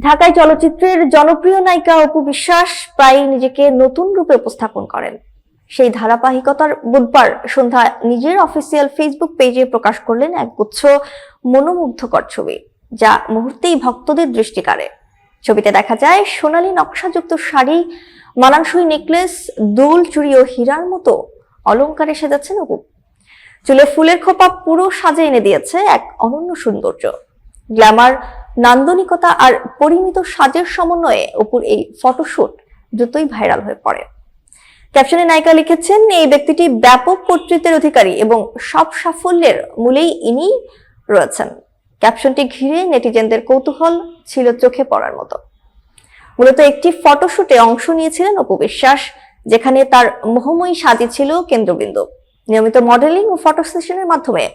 ঢাকায় চলচ্চিত্রের জনপ্রিয় নায়িকা অপু বিশ্বাস প্রায়ই নিজেকে নতুন রূপে উপস্থাপন করেন। সেই ধারাবাহিকতার বুধবার সন্ধ্যায় নিজের অফিসিয়াল ফেসবুক পেজে প্রকাশ করলেন এক গুচ্ছ মনোমুগ্ধকর ছবি, যা মুহূর্তেই ভক্তদের দৃষ্টি কাড়ে। ছবিতে দেখা যায় সোনালী নকশাযুক্ত শাড়ি, মানানসই নেকলেস, দুল, চুড়ি ও হীরার মতো অলংকারে সেজাচ্ছেন অপু। চুলে ফুলের খোপা পুরো সাজে এনে দিয়েছে এক অনন্য সৌন্দর্য। গ্ল্যামার, নান্দনিকতা আর পরিমিত সাজের সমন্বয়ে অপুর এই ফটোশুট দ্রুতই ভাইরাল হয়ে পড়ে। ক্যাপশনে নায়িকা লিখেছেন, এই ব্যক্তিটি ব্যাপক কর্তৃত্বের অধিকারী এবং সব সাফল্যের মূলেই ইনি রয়েছেন। ক্যাপশনটি ঘিরে নেটিজেনদের কৌতূহল ছিল চোখে পড়ার মতো। মূলত একটি ফটোশুটে অংশ নিয়েছিলেন অপু বিশ্বাস, যেখানে তার মোহময়ী সাজই ছিল কেন্দ্রবিন্দু। নিয়মিত মডেলিং ও ফটো সেশনের মাধ্যমে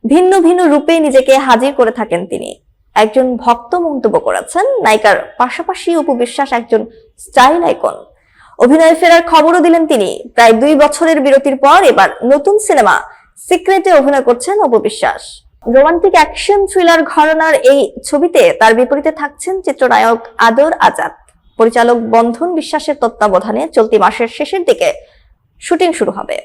ভিন্ন ভিন্ন রূপে নিজেকে হাজির করে থাকেন তিনি। একজন ভক্ত মন্তব্য করেছেন, নায়িকার পাশাপাশি অপু বিশ্বাস একজন স্টাইল আইকন। অভিনয়ে ফেরার খবরও দিলেন তিনি। প্রায় 2 বছরের বিরতির পর এবার নতুন সিনেমা সিক্রেটে অভিনয় করছেন Apu Biswas. Romantic action thriller ঘরানার এই ছবিতে তার বিপরীতে থাকছেন চিত্রনায়ক আদর আজাদ। পরিচালক বন্ধন বিশ্বাসের তত্ত্বাবধানে চলতি মাসের শেষের দিকে শুটিং শুরু হবে।